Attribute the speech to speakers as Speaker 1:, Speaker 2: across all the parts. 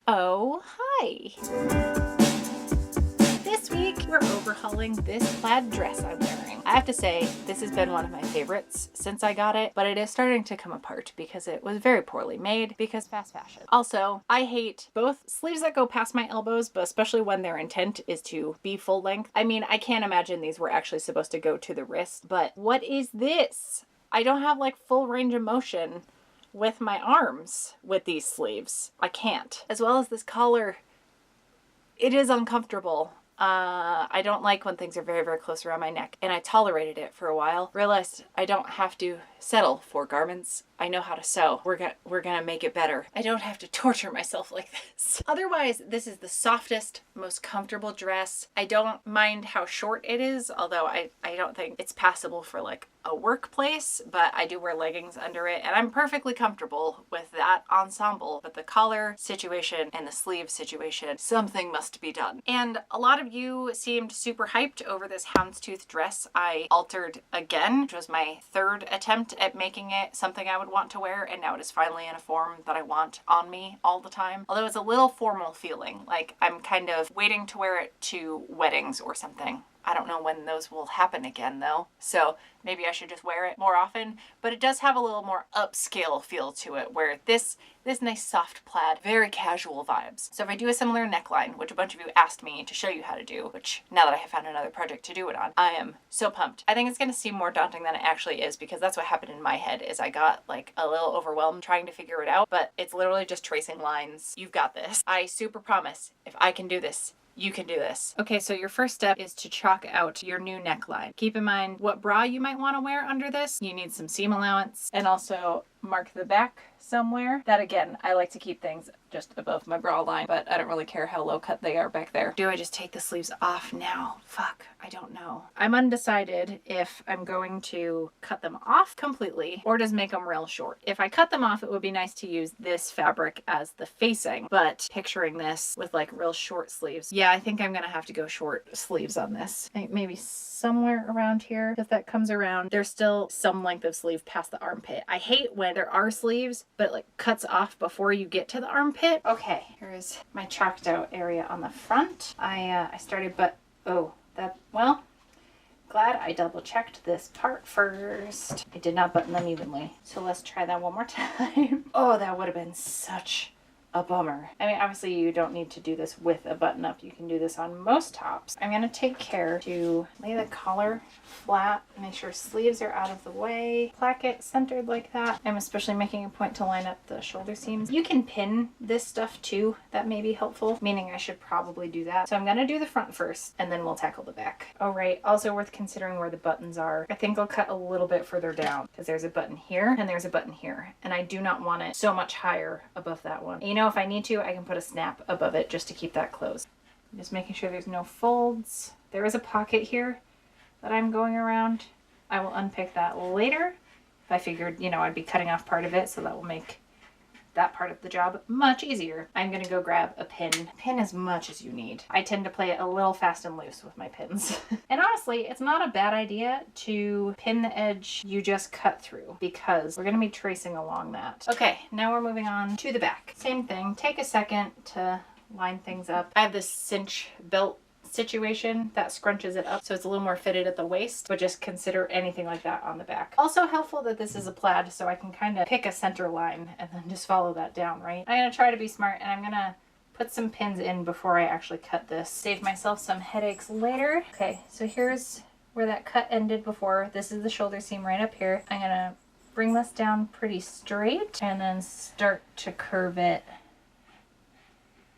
Speaker 1: Oh, hi! This week we're overhauling this plaid dress I'm wearing. I have to say, this has been one of my favorites since I got it, but it is starting to come apart because it was very poorly made because fast fashion. Also, I hate both sleeves that go past my elbows, but especially when their intent is to be full length. I mean, I can't imagine these were actually supposed to go to the wrist, but what is this? I don't have like full range of motion with my arms with these sleeves. I can't. As well as this collar. It is uncomfortable. I don't like when things are very, very close around my neck, and I tolerated it for a while. Realized I don't have to settle for garments. I know how to sew. We're gonna make it better. I don't have to torture myself like this. Otherwise, this is the softest, most comfortable dress. I don't mind how short it is, although I don't think it's passable for like a workplace, but I do wear leggings under it, and I'm perfectly comfortable with that ensemble. But the collar situation and the sleeve situation, something must be done. And a lot of you seemed super hyped over this houndstooth dress I altered again, which was my third attempt at making it something I would want to wear, and now it is finally in a form that I want on me all the time. Although it's a little formal feeling, like I'm kind of waiting to wear it to weddings or something. I don't know when those will happen again though, so maybe I should just wear it more often. But it does have a little more upscale feel to it, where this nice soft plaid, very casual vibes. So if I do a similar neckline, which a bunch of you asked me to show you how to do, which now that I have found another project to do it on, I am so pumped. I think it's gonna seem more daunting than it actually is, because that's what happened in my head, is I got like a little overwhelmed trying to figure it out, but it's literally just tracing lines. You've got this. I super promise, if I can do this, you can do this. Okay, so your first step is to chalk out your new neckline. Keep in mind what bra you might want to wear under this. You need some seam allowance, and also mark the back somewhere. That again, I like to keep things just above my bra line, but I don't really care how low cut they are back there. Do I just take the sleeves off now? Fuck, I don't know. I'm undecided if I'm going to cut them off completely or just make them real short. If I cut them off, it would be nice to use this fabric as the facing, but picturing this with like real short sleeves, yeah, I think I'm gonna have to go short sleeves on this. I think maybe somewhere around here, if that comes around. There's still some length of sleeve past the armpit. I hate when there are sleeves, but it like cuts off before you get to the armpit. Okay, here's my chalked out area on the front. I started, but well, glad I double checked this part first. I did not button them evenly. So let's try that one more time. Oh, that would have been such a bummer. I mean, obviously you don't need to do this with a button up. You can do this on most tops. I'm gonna take care to lay the collar flat, make sure sleeves are out of the way, placket centered like that. I'm especially making a point to line up the shoulder seams. You can pin this stuff too. That may be helpful, meaning I should probably do that. So I'm gonna do the front first, and then we'll tackle the back. All right, also worth considering where the buttons are. I think I'll cut a little bit further down, because there's a button here and there's a button here, and I do not want it so much higher above that one. You know, if I need to, I can put a snap above it just to keep that closed. Just making sure there's no folds. There is a pocket here that I'm going around. I will unpick that later. I figured, you know, I'd be cutting off part of it, so that will make that part of the job much easier. I'm gonna go grab a pin. Pin as much as you need. I tend to play it a little fast and loose with my pins. And honestly, it's not a bad idea to pin the edge you just cut through, because we're gonna be tracing along that. Okay, now we're moving on to the back. Same thing, take a second to line things up. I have this cinch belt situation that scrunches it up so it's a little more fitted at the waist, but just consider anything like that on the back. Also helpful that this is a plaid, so I can kind of pick a center line and then just follow that down, right? I'm gonna try to be smart, and I'm gonna put some pins in before I actually cut this. Save myself some headaches later. Okay, so here's where that cut ended before. This is the shoulder seam right up here. I'm gonna bring this down pretty straight and then start to curve it.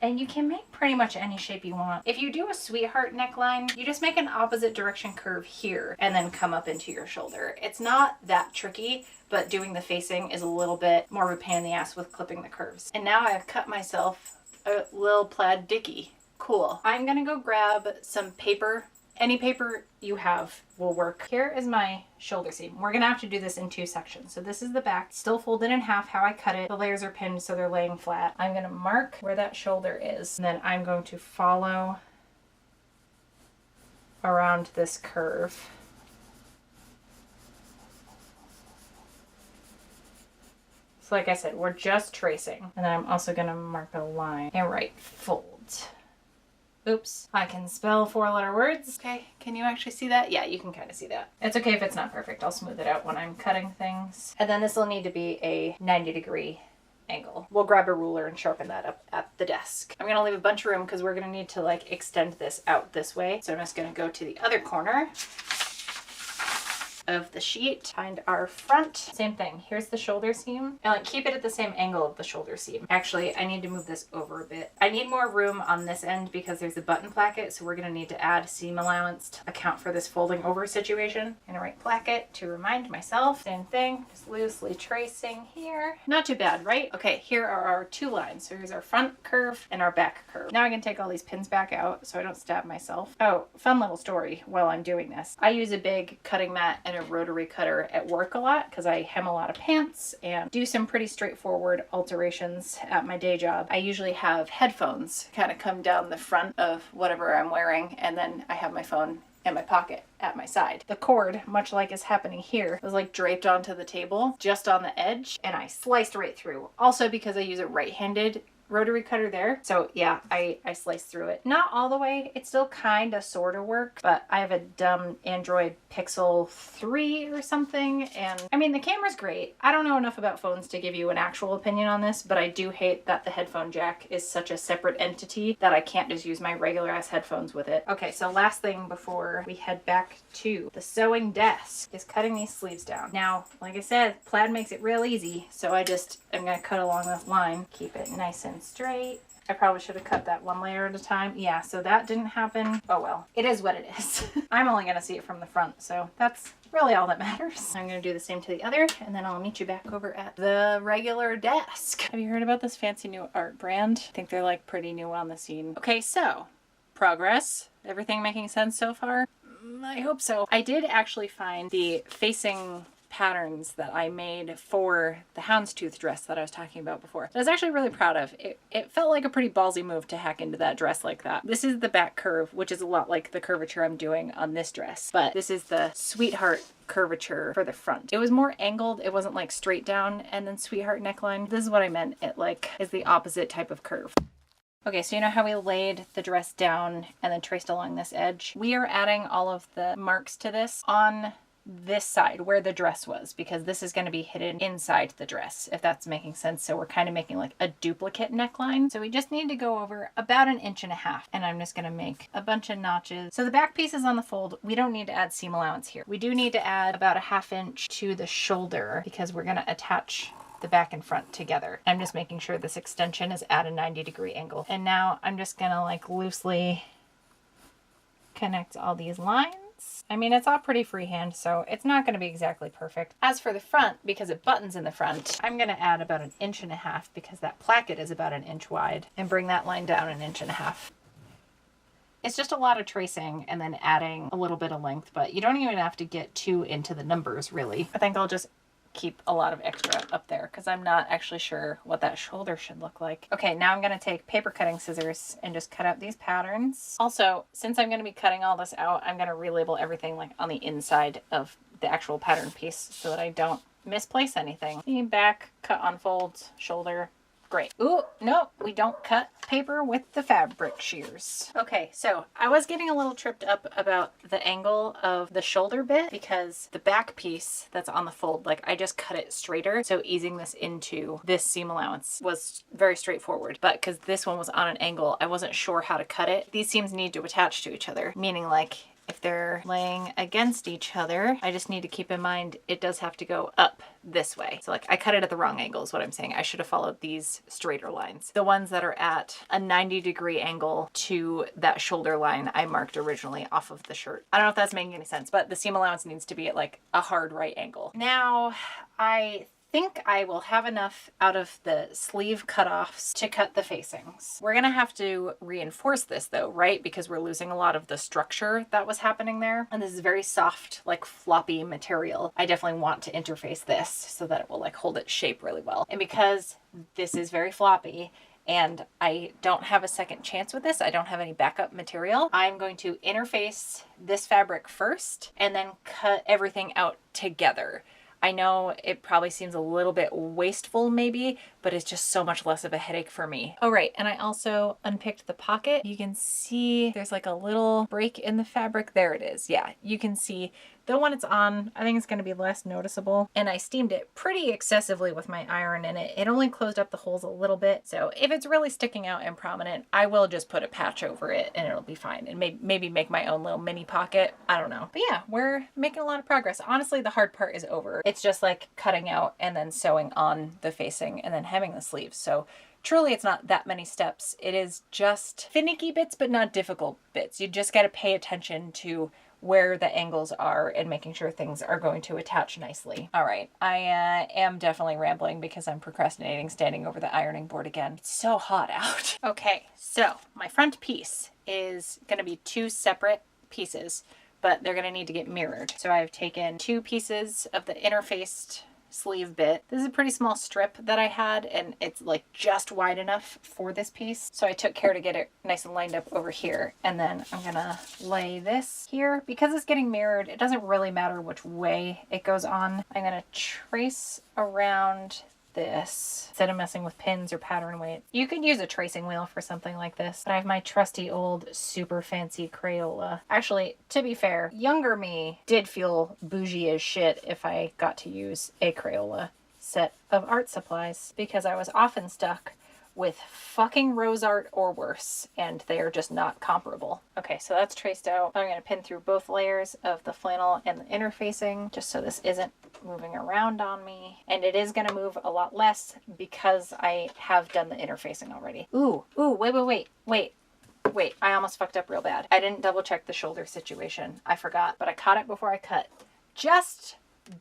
Speaker 1: And you can make pretty much any shape you want. If you do a sweetheart neckline, you just make an opposite direction curve here and then come up into your shoulder. It's not that tricky, but doing the facing is a little bit more of a pain in the ass with clipping the curves. And now I've cut myself a little plaid dickie. Cool. I'm gonna go grab some paper. Any paper you have will work. Here is my shoulder seam. We're gonna have to do this in two sections. So this is the back, still folded in half how I cut it. The layers are pinned so they're laying flat. I'm gonna mark where that shoulder is, and then I'm going to follow around this curve. So like I said, we're just tracing. And then I'm also gonna mark a line and write fold. Oops, I can spell 4-letter words. Okay, can you actually see that? Yeah, you can kind of see that. It's okay if it's not perfect. I'll smooth it out when I'm cutting things. And then this will need to be a 90-degree angle. We'll grab a ruler and sharpen that up at the desk. I'm gonna leave a bunch of room because we're gonna need to like extend this out this way. So I'm just gonna go to the other corner of the sheet, find our front. Same thing, here's the shoulder seam, and like keep it at the same angle of the shoulder seam. Actually, I need to move this over a bit. I need more room on this end because there's a button placket, so we're gonna need to add seam allowance to account for this folding over situation. I'm gonna write placket to remind myself. Same thing, just loosely tracing here. Not too bad, right? Okay, here are our two lines. So here's our front curve and our back curve. Now I can take all these pins back out so I don't stab myself. Oh, fun little story while I'm doing this. I use a big cutting mat and a rotary cutter at work a lot because I hem a lot of pants and do some pretty straightforward alterations at my day job. I usually have headphones kind of come down the front of whatever I'm wearing, and then I have my phone in my pocket at my side. The cord, much like is happening here, was like draped onto the table just on the edge, and I sliced right through. Also because I use a right-handed rotary cutter there. So yeah, I sliced through it. Not all the way. It still kind of sort of works, but I have a dumb Android Pixel 3 or something. And I mean, the camera's great. I don't know enough about phones to give you an actual opinion on this, but I do hate that the headphone jack is such a separate entity that I can't just use my regular ass headphones with it. Okay, so last thing before we head back to the sewing desk is cutting these sleeves down. Now, like I said, plaid makes it real easy. So I'm gonna cut along this line, keep it nice and straight. I probably should have cut that one layer at a time. Yeah, so that didn't happen. Oh well, it is what it is. I'm only gonna see it from the front, so that's really all that matters. I'm gonna do the same to the other, and then I'll meet you back over at the regular desk. Have you heard about this fancy new art brand? I think they're like pretty new on the scene. Okay, so progress. Everything making sense so far? I hope so. I did actually find the facing patterns that I made for the houndstooth dress that I was talking about before. I was actually really proud of. It felt like a pretty ballsy move to hack into that dress like that. This is the back curve, which is a lot like the curvature I'm doing on this dress, but this is the sweetheart curvature for the front. It was more angled. It wasn't like straight down and then sweetheart neckline. This is what I meant. It like is the opposite type of curve. Okay, so you know how we laid the dress down and then traced along this edge? We are adding all of the marks to this on this side where the dress was, because this is going to be hidden inside the dress, if that's making sense. So we're kind of making like a duplicate neckline. So we just need to go over about 1.5 inches, and I'm just going to make a bunch of notches. So the back piece is on the fold. We don't need to add seam allowance here. We do need to add about 1/2 inch to the shoulder because we're going to attach the back and front together. I'm just making sure this extension is at a 90-degree angle. And now I'm just going to like loosely connect all these lines. I mean, it's all pretty freehand, so it's not going to be exactly perfect. As for the front, because it buttons in the front, I'm going to add about 1.5 inches because that placket is about 1 inch wide, and bring that line down 1.5 inches. It's just a lot of tracing and then adding a little bit of length, but you don't even have to get too into the numbers, really. I think I'll just keep a lot of extra up there because I'm not actually sure what that shoulder should look like. Okay, now I'm going to take paper cutting scissors and just cut out these patterns. Also, since I'm going to be cutting all this out, I'm going to relabel everything like on the inside of the actual pattern piece so that I don't misplace anything. Back, cut on folds, shoulder. Great. Ooh, no, we don't cut paper with the fabric shears. Okay, so I was getting a little tripped up about the angle of the shoulder bit because the back piece that's on the fold, like I just cut it straighter. So easing this into this seam allowance was very straightforward. But because this one was on an angle, I wasn't sure how to cut it. These seams need to attach to each other, meaning like if they're laying against each other, I just need to keep in mind it does have to go up this way. So like I cut it at the wrong angle is what I'm saying. I should have followed these straighter lines. The ones that are at a 90-degree angle to that shoulder line I marked originally off of the shirt. I don't know if that's making any sense, but the seam allowance needs to be at like a hard right angle. Now I think I will have enough out of the sleeve cutoffs to cut the facings. We're gonna have to reinforce this though, right? Because we're losing a lot of the structure that was happening there. And this is very soft, like floppy material. I definitely want to interface this so that it will like hold its shape really well. And because this is very floppy, and I don't have a second chance with this, I don't have any backup material, I'm going to interface this fabric first and then cut everything out together. I know it probably seems a little bit wasteful maybe, but it's just so much less of a headache for me. Oh, right. And I also unpicked the pocket. You can see there's like a little break in the fabric. There it is. Yeah, you can see. Though when it's on, I think it's going to be less noticeable. And I steamed it pretty excessively with my iron in it. It only closed up the holes a little bit. So if it's really sticking out and prominent, I will just put a patch over it and it'll be fine. And maybe make my own little mini pocket. I don't know. But yeah, we're making a lot of progress. Honestly, the hard part is over. It's just like cutting out and then sewing on the facing and then hemming the sleeves. So truly, it's not that many steps. It is just finicky bits, but not difficult bits. You just got to pay attention to where the angles are and making sure things are going to attach nicely. All right, I am definitely rambling because I'm procrastinating standing over the ironing board again. It's so hot out. Okay, so my front piece is going to be 2 separate pieces, but they're going to need to get mirrored. So I've taken 2 pieces of the interfaced sleeve bit. This is a pretty small strip that I had, and it's like just wide enough for this piece. So I took care to get it nice and lined up over here. And then I'm gonna lay this here. Because it's getting mirrored, it doesn't really matter which way it goes on. I'm gonna trace around this instead of messing with pins or pattern weight. You could use a tracing wheel for something like this, but I have my trusty old super fancy Crayola. Actually, to be fair, younger me did feel bougie as shit if I got to use a Crayola set of art supplies because I was often stuck with fucking rose art or worse, and they are just not comparable. Okay, so that's traced out. I'm going to pin through both layers of the flannel and the interfacing just so this isn't moving around on me. And it is going to move a lot less because I have done the interfacing already. Ooh, wait, I almost fucked up real bad. I didn't double check the shoulder situation. I forgot, but I caught it before I cut. Just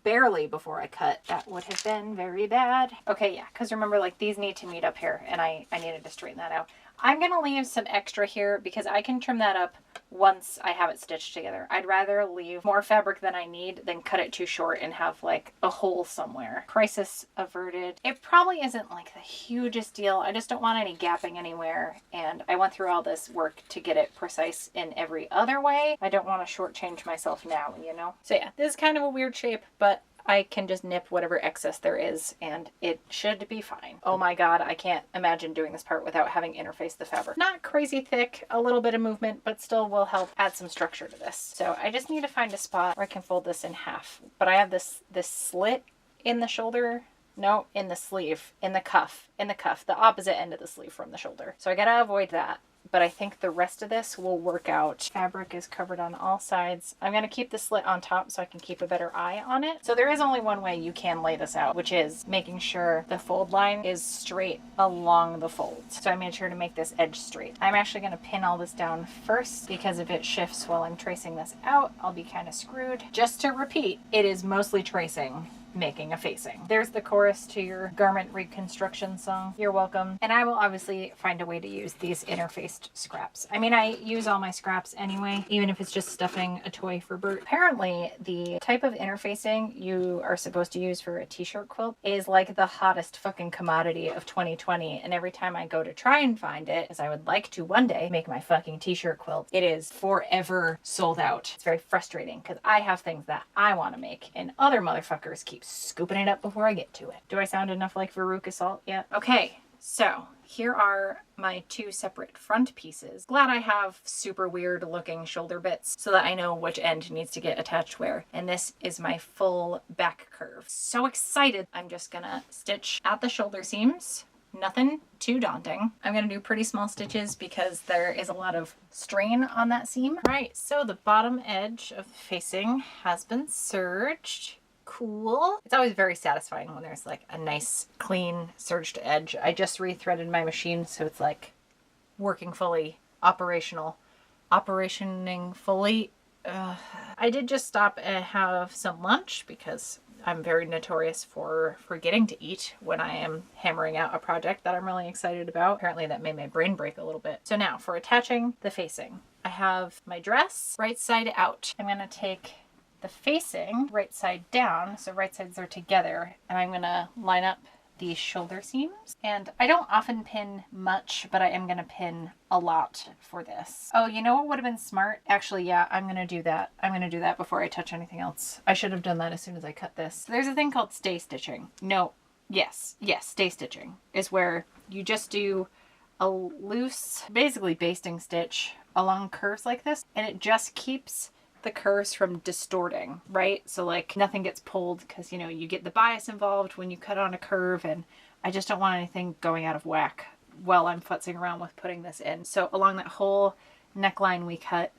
Speaker 1: barely before I cut. That would have been very bad. Okay, yeah, because remember, like, these need to meet up here, and I needed to straighten that out. I'm going to leave some extra here because I can trim that up once I have it stitched together. I'd rather leave more fabric than I need than cut it too short and have like a hole somewhere. Crisis averted. It probably isn't like the hugest deal. I just don't want any gapping anywhere, and I went through all this work to get it precise in every other way. I don't want to shortchange myself now, you know? So yeah, this is kind of a weird shape, but I can just nip whatever excess there is and it should be fine. Oh my god, I can't imagine doing this part without having interfaced the fabric. Not crazy thick, a little bit of movement, but still will help add some structure to this. So I just need to find a spot where I can fold this in half. But I have this slit in the shoulder. No, in the sleeve, in the cuff, the opposite end of the sleeve from the shoulder. So I gotta avoid that. But I think the rest of this will work out. Fabric is covered on all sides. I'm going to keep the slit on top so I can keep a better eye on it. So there is only one way you can lay this out, which is making sure the fold line is straight along the fold. So I made sure to make this edge straight. I'm actually going to pin all this down first because if it shifts while I'm tracing this out, I'll be kind of screwed. Just to repeat, it is mostly tracing, making a facing. There's the chorus to your garment reconstruction song. You're welcome. And I will obviously find a way to use these interfaced scraps. I mean, I use all my scraps anyway, even if it's just stuffing a toy for Bert. Apparently, the type of interfacing you are supposed to use for a t-shirt quilt is like the hottest fucking commodity of 2020. And every time I go to try and find it, as I would like to one day make my fucking t-shirt quilt, it is forever sold out. It's very frustrating because I have things that I want to make and other motherfuckers keep scooping it up before I get to it. Do I sound enough like Veruca Salt yet? Okay, so here are my 2 separate front pieces. Glad I have super weird looking shoulder bits so that I know which end needs to get attached where. And this is my full back curve. So excited. I'm just gonna stitch at the shoulder seams. Nothing too daunting. I'm going to do pretty small stitches because there is a lot of strain on that seam. Right, so the bottom edge of the facing has been serged. Cool. It's always very satisfying when there's like a nice clean serged edge. I just rethreaded my machine so it's like working fully, operational. Operationing fully. I did just stop and have some lunch because I'm very notorious for forgetting to eat when I am hammering out a project that I'm really excited about. Apparently that made my brain break a little bit. So now for attaching the facing. I have my dress right side out. I'm going to take the facing right side down, so right sides are together, and I'm going to line up these shoulder seams. And I don't often pin much, but I am going to pin a lot for this. Oh, you know what would have been smart? Actually, yeah, I'm going to do that. I'm going to do that before I touch anything else. I should have done that as soon as I cut this. There's a thing called stay stitching. No, yes, stay stitching is where you just do a loose, basically basting stitch along curves like this, and it just keeps the curves from distorting, right? So like nothing gets pulled because, you know, you get the bias involved when you cut on a curve, and I just don't want anything going out of whack while I'm futzing around with putting this in. So along that whole neckline we cut,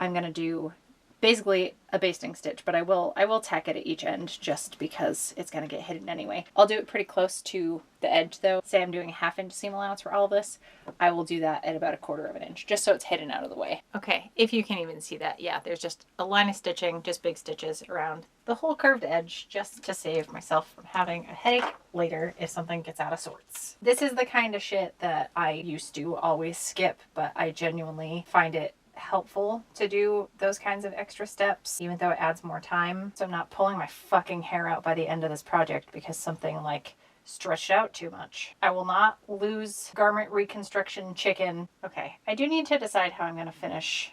Speaker 1: I'm going to do basically a basting stitch, but I will tack it at each end just because it's going to get hidden anyway. I'll do it pretty close to the edge though. Say I'm doing a 1/2 inch seam allowance for all of this. I will do that at about 1/4 inch just so it's hidden out of the way. Okay, if you can even see that, yeah, there's just a line of stitching, just big stitches around the whole curved edge just to save myself from having a headache later if something gets out of sorts. This is the kind of shit that I used to always skip, but I genuinely find it helpful to do those kinds of extra steps, even though it adds more time. So I'm not pulling my fucking hair out by the end of this project because something like stretched out too much. I will not lose garment reconstruction chicken. Okay, I do need to decide how I'm going to finish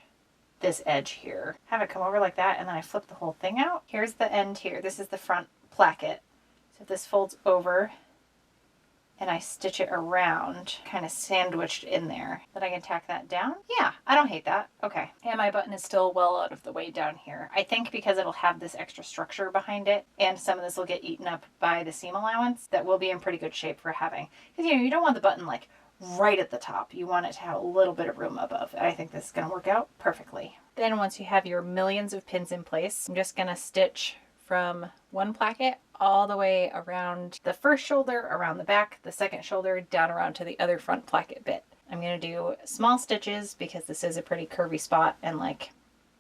Speaker 1: this edge here. Have it come over like that, and then I flip the whole thing out. Here's the end here. This is the front placket. So this folds over and I stitch it around, kind of sandwiched in there. Then I can tack that down. Yeah, I don't hate that. Okay. And my button is still well out of the way down here. I think because it'll have this extra structure behind it, and some of this will get eaten up by the seam allowance, that will be in pretty good shape for having. Because, you know, you don't want the button like right at the top. You want it to have a little bit of room above. And I think this is going to work out perfectly. Then once you have your millions of pins in place, I'm just going to stitch from one placket all the way around the first shoulder, around the back, the second shoulder, down around to the other front placket bit. I'm going to do small stitches because this is a pretty curvy spot and like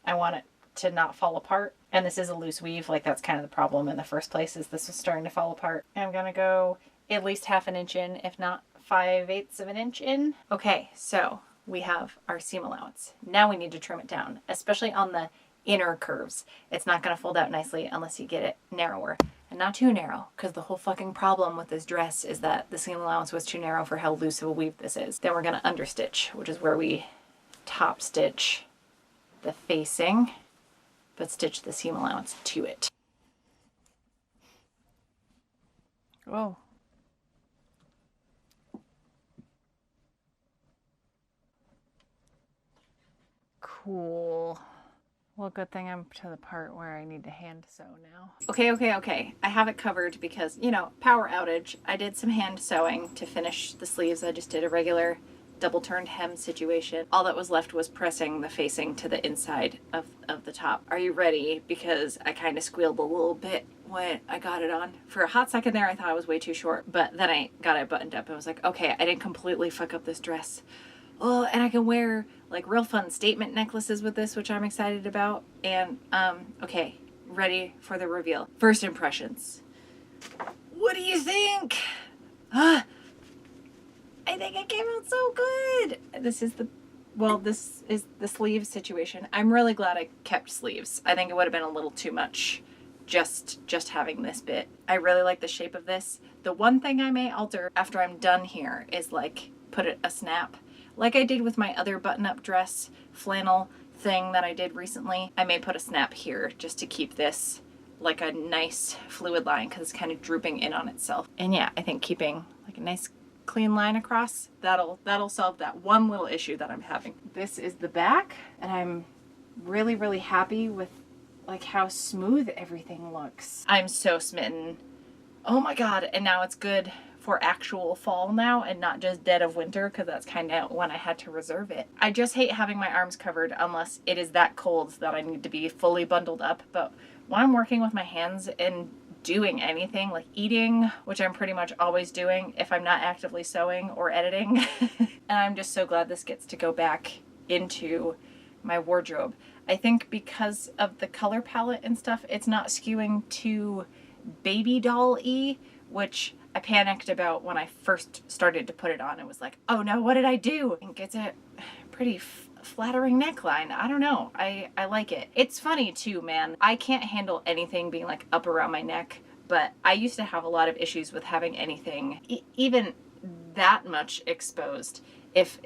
Speaker 1: I want it to not fall apart. And this is a loose weave, like that's kind of the problem in the first place, is this was starting to fall apart. And I'm going to go at least 1/2 inch in, if not 5/8 inch in. Okay, so we have our seam allowance. Now we need to trim it down, especially on the inner curves. It's not going to fold out nicely unless you get it narrower. And not too narrow, because the whole fucking problem with this dress is that the seam allowance was too narrow for how loose of a weave this is. Then we're going to understitch, which is where we top stitch the facing, but stitch the seam allowance to it. Whoa. Cool. Well, good thing I'm to the part where I need to hand sew now. Okay. I have it covered because, you know, power outage. I did some hand sewing to finish the sleeves. I just did a regular double turned hem situation. All that was left was pressing the facing to the inside of the top. Are you ready? Because I kind of squealed a little bit when I got it on. For a hot second there, I thought I was way too short, but then I got it buttoned up and was like, okay, I didn't completely fuck up this dress. Oh, and I can wear like real fun statement necklaces with this, which I'm excited about. And, okay, ready for the reveal. First impressions. What do you think? I think it came out so good. This is the sleeve situation. I'm really glad I kept sleeves. I think it would have been a little too much just having this bit. I really like the shape of this. The one thing I may alter after I'm done here is like put a snap. Like I did with my other button-up dress flannel thing that I did recently. I may put a snap here just to keep this like a nice fluid line because it's kind of drooping in on itself. And yeah, I think keeping like a nice clean line across, that'll solve that one little issue that I'm having. This is the back, and I'm really, really happy with like how smooth everything looks. I'm so smitten. Oh my God, and now it's good for actual fall now and not just dead of winter, because that's kind of when I had to reserve it. I just hate having my arms covered unless it is that cold that I need to be fully bundled up. But when I'm working with my hands and doing anything like eating, which I'm pretty much always doing if I'm not actively sewing or editing, and I'm just so glad this gets to go back into my wardrobe. I think because of the color palette and stuff, it's not skewing too baby doll-y, which I panicked about when I first started to put it on. It was like, oh no, what did I do? I think it's a pretty flattering neckline. I don't know. I like it. It's funny too, man. I can't handle anything being like up around my neck, but I used to have a lot of issues with having anything even that much exposed. If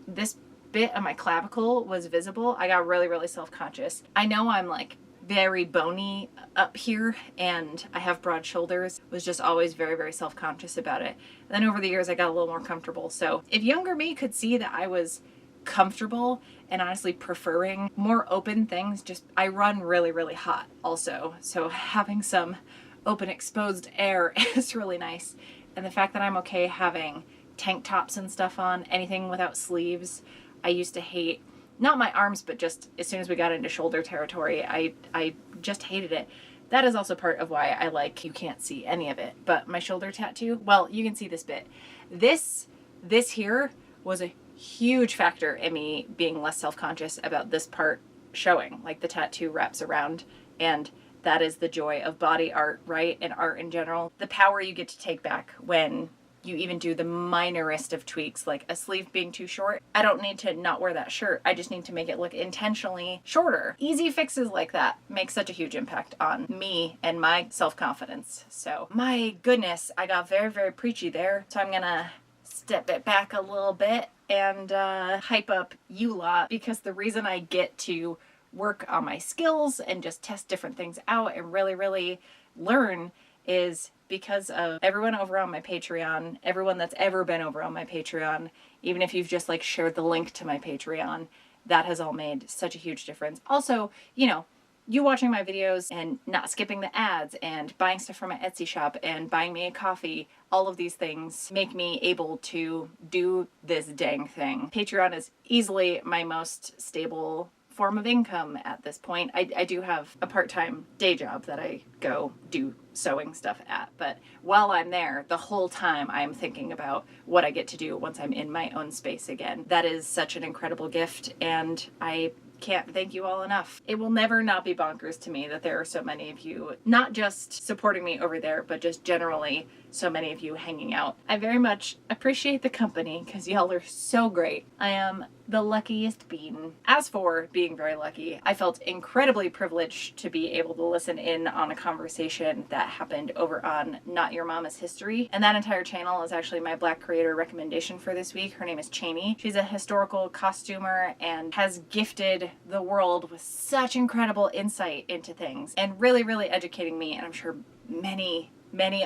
Speaker 1: this bit of my clavicle was visible, I got really, really self-conscious. I know I'm like very bony up here and I have broad shoulders, was just always very, very self-conscious about it. And then over the years I got a little more comfortable. So if younger me could see that I was comfortable and honestly preferring more open things, just I run really, really hot also. So having some open exposed air is really nice. And the fact that I'm okay having tank tops and stuff on, anything without sleeves. I used to hate, not my arms, but just as soon as we got into shoulder territory, I just hated it. That is also part of why I like, you can't see any of it, but my shoulder tattoo, well, you can see this bit. This here was a huge factor in me being less self-conscious about this part showing. Like the tattoo wraps around, and that is the joy of body art, right? And art in general. The power you get to take back when you even do the minorest of tweaks, like a sleeve being too short. I don't need to not wear that shirt. I just need to make it look intentionally shorter. Easy fixes like that make such a huge impact on me and my self-confidence. So my goodness, I got very, very preachy there. So I'm gonna step it back a little bit and hype up you lot, because the reason I get to work on my skills and just test different things out and really, really learn is because of everyone over on my Patreon, everyone that's ever been over on my Patreon, even if you've just like shared the link to my Patreon, that has all made such a huge difference. Also, you know, you watching my videos and not skipping the ads and buying stuff from my Etsy shop and buying me a coffee, all of these things make me able to do this dang thing. Patreon is easily my most stable form of income at this point. I do have a part-time day job that I go do sewing stuff at, but while I'm there, the whole time I'm thinking about what I get to do once I'm in my own space again. That is such an incredible gift, and I can't thank you all enough. It will never not be bonkers to me that there are so many of you, not just supporting me over there, but just generally so many of you hanging out. I very much appreciate the company because y'all are so great. I am the luckiest bean. As for being very lucky, I felt incredibly privileged to be able to listen in on a conversation that happened over on Not Your Mama's History. And that entire channel is actually my Black creator recommendation for this week. Her name is Cheyney. She's a historical costumer and has gifted the world with such incredible insight into things and really, really educating me, and I'm sure many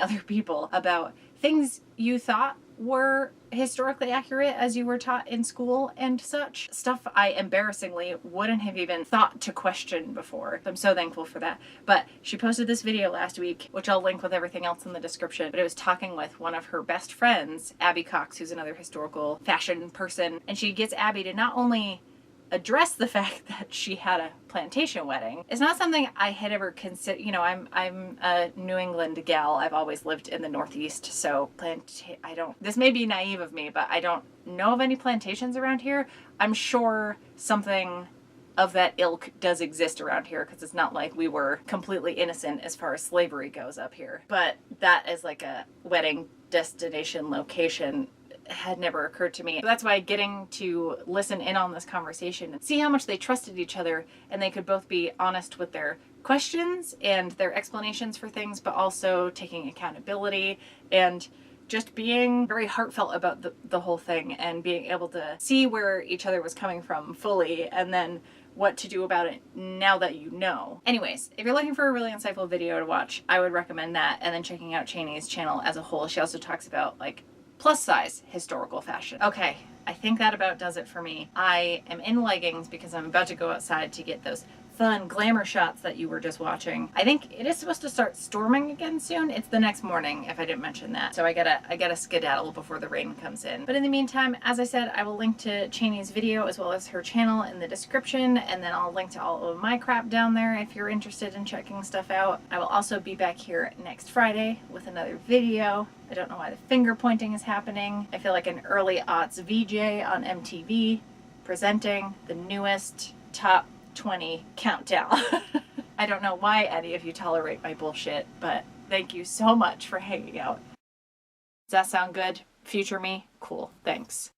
Speaker 1: other people, about things you thought were historically accurate as you were taught in school and such. Stuff I embarrassingly wouldn't have even thought to question before. I'm so thankful for that. But she posted this video last week, which I'll link with everything else in the description, but it was talking with one of her best friends, Abby Cox, who's another historical fashion person, and she gets Abby to not only address the fact that she had a plantation wedding. It's not something I had ever considered. You know, I'm a New England gal. I've always lived in the Northeast, so this may be naive of me, but I don't know of any plantations around here. I'm sure something of that ilk does exist around here, because it's not like we were completely innocent as far as slavery goes up here. But that is like a wedding destination location had never occurred to me. That's why getting to listen in on this conversation and see how much they trusted each other, and they could both be honest with their questions and their explanations for things, but also taking accountability and just being very heartfelt about the whole thing, and being able to see where each other was coming from fully, and then what to do about it now that you know. Anyways, if you're looking for a really insightful video to watch, I would recommend that, and then checking out Cheyney's channel as a whole. She also talks about like plus size historical fashion. Okay, I think that about does it for me. I am in leggings because I'm about to go outside to get those fun glamour shots that you were just watching. I think it is supposed to start storming again soon. It's the next morning, if I didn't mention that. So I gotta skedaddle before the rain comes in. But in the meantime, as I said, I will link to Cheyney's video as well as her channel in the description, and then I'll link to all of my crap down there if you're interested in checking stuff out. I will also be back here next Friday with another video. I don't know why the finger pointing is happening. I feel like an early aughts VJ on MTV presenting the newest top 20 countdown. I don't know why any of you tolerate my bullshit, but thank you so much for hanging out. Does that sound good? Future me? Cool. Thanks.